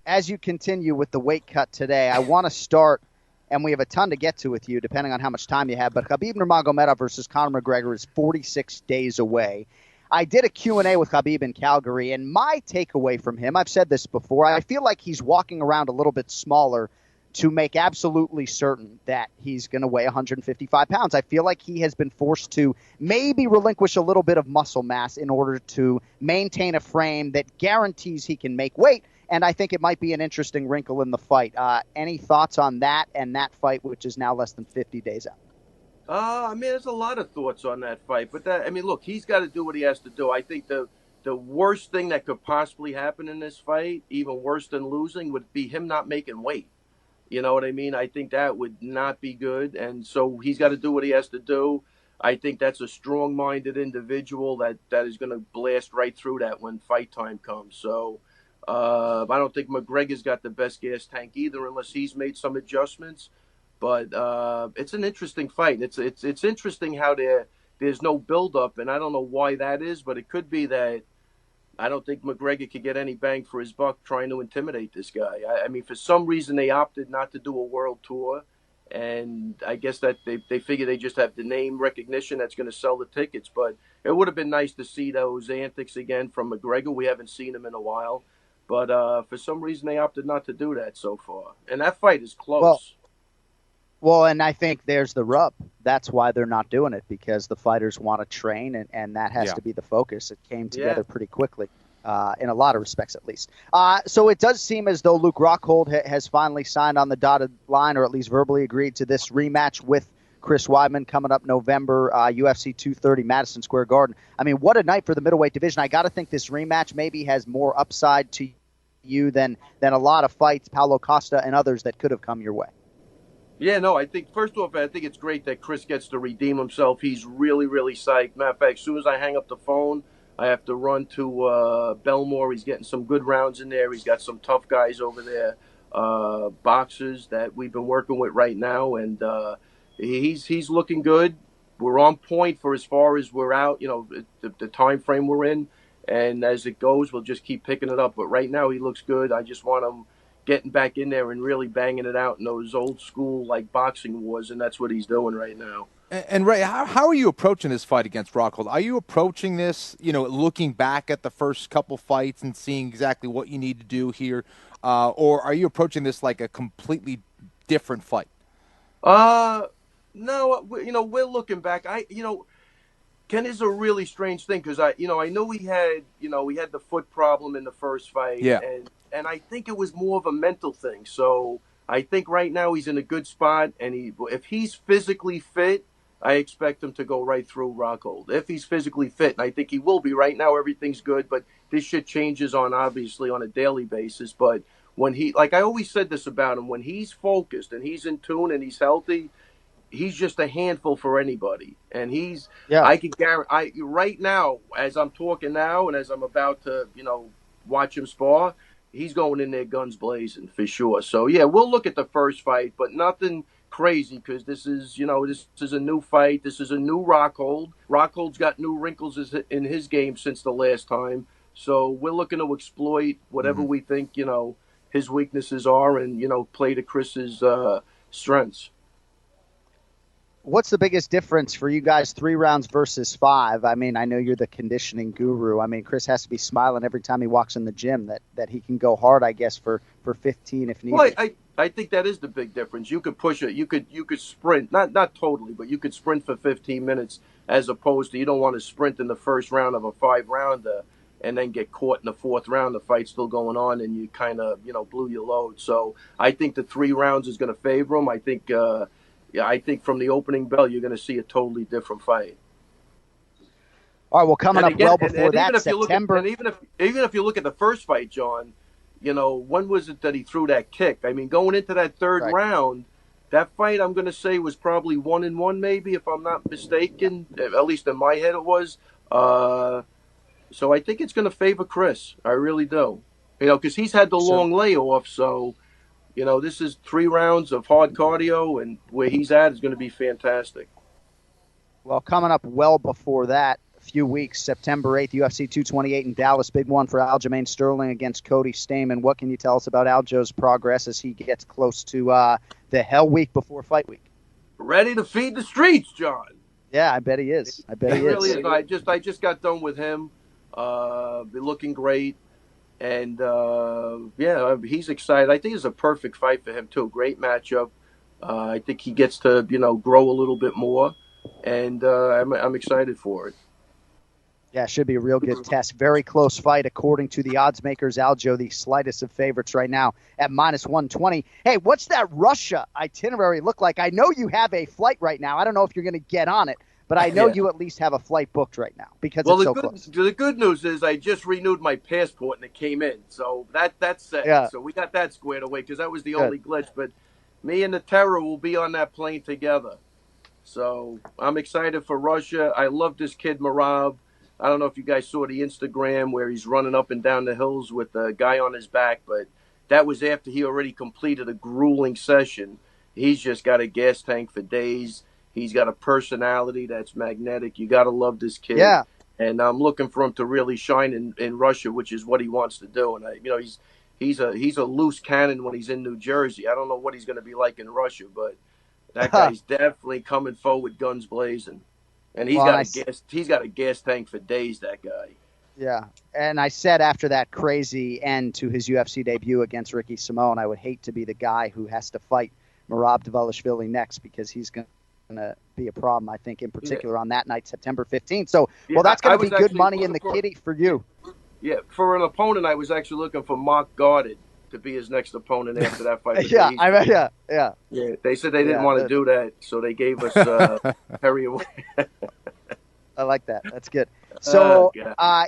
as you continue with the weight cut today, I want to start, and we have a ton to get to with you, depending on how much time you have, but Khabib Nurmagomedov versus Conor McGregor is 46 days away. I did a Q&A with Khabib in Calgary, and my takeaway from him, I've said this before, I feel like he's walking around a little bit smaller to make absolutely certain that he's going to weigh 155 pounds. I feel like he has been forced to maybe relinquish a little bit of muscle mass in order to maintain a frame that guarantees he can make weight, and I think it might be an interesting wrinkle in the fight. Any thoughts on that and that fight, which is now less than 50 days out? I mean, there's a lot of thoughts on that fight, but look, he's got to do what he has to do. I think the worst thing that could possibly happen in this fight, even worse than losing, would be him not making weight. You know what I mean? I think that would not be good, and so he's got to do what he has to do. I think that's a strong-minded individual that is going to blast right through that when fight time comes. So I don't think McGregor's got the best gas tank either, unless he's made some adjustments. But it's an interesting fight. It's interesting how there's no build-up, and I don't know why that is, but it could be that I don't think McGregor could get any bang for his buck trying to intimidate this guy. I mean, for some reason, they opted not to do a world tour, and I guess that they figure they just have the name recognition that's going to sell the tickets. But it would have been nice to see those antics again from McGregor. We haven't seen him in a while. But for some reason, they opted not to do that so far. And that fight is close. Well, and I think there's the rub. That's why they're not doing it, because the fighters want to train, and that has to be the focus. It came together pretty quickly, in a lot of respects at least. So it does seem as though Luke Rockhold has finally signed on the dotted line, or at least verbally agreed to this rematch with Chris Weidman coming up November, UFC 230, Madison Square Garden. I mean, what a night for the middleweight division. I got to think this rematch maybe has more upside to you than a lot of fights, Paulo Costa and others, that could have come your way. Yeah, no, I think, first off, I think it's great that Chris gets to redeem himself. He's really, really psyched. Matter of fact, as soon as I hang up the phone, I have to run to Belmore. He's getting some good rounds in there. He's got some tough guys over there, boxers that we've been working with right now, and he's looking good. We're on point for as far as we're out, the time frame we're in, and as it goes, we'll just keep picking it up. But right now, he looks good. I just want him getting back in there and really banging it out in those old school boxing wars, and that's what he's doing right now. And Ray, how are you approaching this fight against Rockhold? Are you approaching this, looking back at the first couple fights and seeing exactly what you need to do here, or are you approaching this like a completely different fight? No, we're looking back. Ken is a really strange thing because I know he had the foot problem in the first fight, and I think it was more of a mental thing. So I think right now he's in a good spot, and if he's physically fit, I expect him to go right through Rockhold. If he's physically fit, and I think he will be. Right now everything's good, but this shit changes obviously on a daily basis. But when I always said this about him, when he's focused and he's in tune and he's healthy, he's just a handful for anybody. And I can guarantee, right now, as I'm talking now and as I'm about to, watch him spar, he's going in there guns blazing for sure. So yeah, we'll look at the first fight, but nothing crazy, because this is a new fight. This is a new Rockhold. Rockhold's got new wrinkles in his game since the last time. So we're looking to exploit whatever we think, his weaknesses are, and, play to Chris's strengths. What's the biggest difference for you guys, 3 rounds versus 5? I mean, I know you're the conditioning guru. I mean, Chris has to be smiling every time he walks in the gym that he can go hard, I guess, for 15 if needed. Well, I think that is the big difference. You could push it. You could sprint, not totally, but you could sprint for 15 minutes as opposed to, you don't want to sprint in the first round of a 5-rounder and then get caught in the 4th round. The fight's still going on and you kind of, blew your load. So I think the 3 rounds is going to favor him. I think from the opening bell, you're going to see a totally different fight. All right, well, coming up well before that, September. Even if you look at the first fight, John, when was it that he threw that kick? I mean, going into that 3rd round, that fight, I'm going to say, was probably 1-1, maybe, if I'm not mistaken. At least in my head it was. So I think it's going to favor Chris. I really do. Because he's had the long layoff, so... this is 3 rounds of hard cardio, and where he's at is going to be fantastic. Well, coming up well before that, few weeks. September 8th, UFC 228 in Dallas. Big one for Aljamain Sterling against Cody Stamann. What can you tell us about Aljo's progress as he gets close to the hell week before fight week? Ready to feed the streets, John. Yeah, I bet he is. I bet he really is. I just got done with him. Been looking great. And, he's excited. I think it's a perfect fight for him, too. Great matchup. I think he gets to, grow a little bit more. And I'm excited for it. Yeah, it should be a real good test. Very close fight, according to the odds makers. Aljo, the slightest of favorites right now at -120. Hey, what's that Russia itinerary look like? I know you have a flight right now. I don't know if you're going to get on it, but I know you at least have a flight booked right now because it's so close. The good news is I just renewed my passport and it came in. So that's set. Yeah. So we got that squared away because that was the only glitch. But me and the Terror will be on that plane together. So I'm excited for Russia. I love this kid, Marab. I don't know if you guys saw the Instagram where he's running up and down the hills with a guy on his back, but that was after he already completed a grueling session. He's just got a gas tank for days. He's got a personality that's magnetic. You got to love this kid. Yeah. And I'm looking for him to really shine in Russia, which is what he wants to do. And he's a loose cannon when he's in New Jersey. I don't know what he's going to be like in Russia, but that guy's definitely coming forward, guns blazing. And he's got a gas tank for days, that guy. Yeah. And I said after that crazy end to his UFC debut against Ricky Simone, I would hate to be the guy who has to fight Merab Dvalishvili next because he's going to be a problem, I think, in particular on that night, September 15th. So, that's going to be good money in the kitty for you. Yeah, for an opponent, I was actually looking for Mark Goddard to be his next opponent after that fight. Yeah, they said they didn't want to do that, so they gave us Perry away. I like that. That's good. So,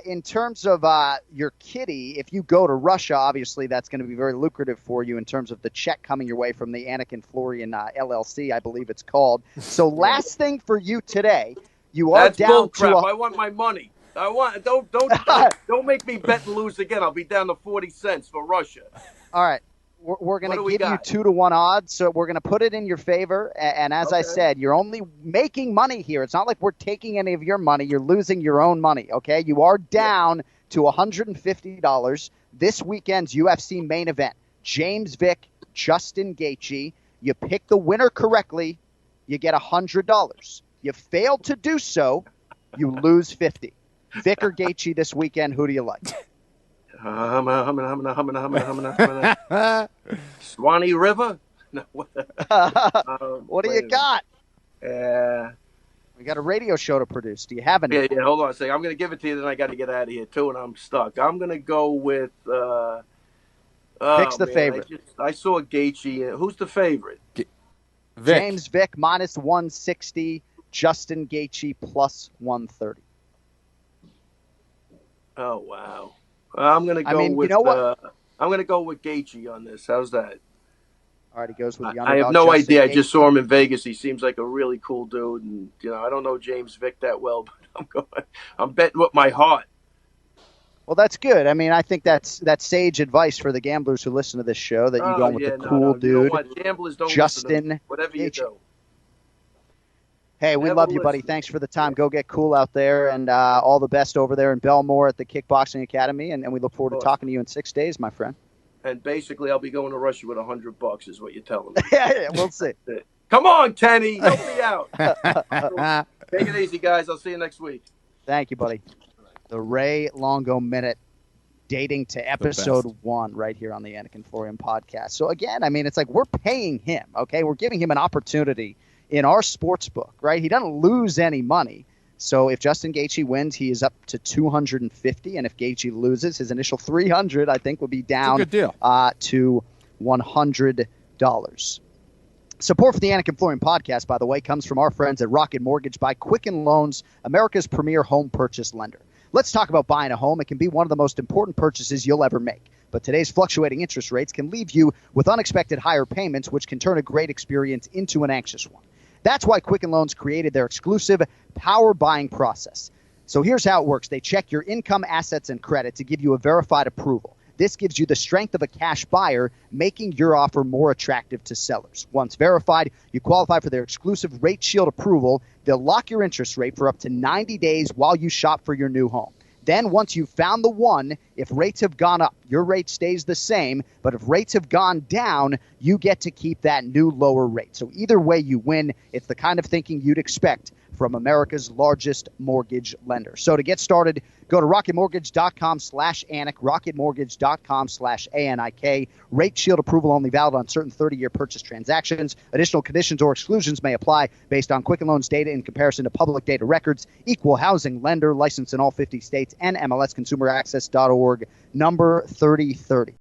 in terms of your kitty, if you go to Russia, obviously that's going to be very lucrative for you in terms of the check coming your way from the Anakin Florian LLC, I believe it's called. So, last thing for you today, you are that's down bull to crap. I want my money. Don't make me bet and lose again. I'll be down to 40 cents for Russia. All right. We're going to give you 2-to-1 odds, so we're going to put it in your favor. And as I said, you're only making money here. It's not like we're taking any of your money. You're losing your own money, okay? You are down to $150. This weekend's UFC main event, James Vick, Justin Gaethje. You pick the winner correctly, you get $100. You fail to do so, you lose $50. Vick or Gaethje this weekend, who do you like? Swanee River? No, what do you got? We got a radio show to produce. Do you have any? Yeah, hold on a second. I'm going to give it to you, then I got to get out of here, too, and I'm stuck. I'm going to go with... Vick's the favorite. I saw Gaethje. Who's the favorite? Vick. James Vick, -160. Justin Gaethje, +130. Oh, wow. I'm going to go with I'm going to go with Gaethje on this. How's that? All right, he goes with the underdog. I have no Justin idea. Gaethje. I just saw him in Vegas. He seems like a really cool dude, and I don't know James Vick that well, but I'm betting with my heart. Well, that's good. I mean, I think that's sage advice for the gamblers who listen to this show, that you go with the cool dude. You know what? Gamblers don't Justin listen to whatever you do. Hey, we love you, buddy. Thanks for the time. Go get cool out there, and all the best over there in Belmore at the Kickboxing Academy, and we look forward to talking to you in 6 days, my friend. And basically, I'll be going to Russia with $100 is what you're telling me. Yeah, we'll see. Come on, Kenny. Help me out. Take it easy, guys. I'll see you next week. Thank you, buddy. The Ray Longo Minute, dating to episode 1 right here on the Anakin Florian podcast. So, again, I mean, it's like we're paying him, okay? We're giving him an opportunity in our sports book, right? He doesn't lose any money. So if Justin Gaethje wins, he is up to $250, and if Gaethje loses, his initial $300, I think, would be down to $100. Support for the Anakin Florian podcast, by the way, comes from our friends at Rocket Mortgage by Quicken Loans, America's premier home purchase lender. Let's talk about buying a home. It can be one of the most important purchases you'll ever make. But today's fluctuating interest rates can leave you with unexpected higher payments, which can turn a great experience into an anxious one. That's why Quicken Loans created their exclusive power buying process. So here's how it works. They check your income, assets, and credit to give you a verified approval. This gives you the strength of a cash buyer, making your offer more attractive to sellers. Once verified, you qualify for their exclusive Rate Shield approval. They'll lock your interest rate for up to 90 days while you shop for your new home. Then once you've found the one, if rates have gone up, your rate stays the same. But if rates have gone down, you get to keep that new lower rate. So either way you win. It's the kind of thinking you'd expect from America's largest mortgage lender. So to get started, go to rocketmortgage.com/Anik, rocketmortgage.com/ANIK. Rate Shield approval only valid on certain 30-year purchase transactions. Additional conditions or exclusions may apply based on Quicken Loans data in comparison to public data records. Equal housing lender, licensed in all 50 states, and MLSConsumerAccess.org, number 3030.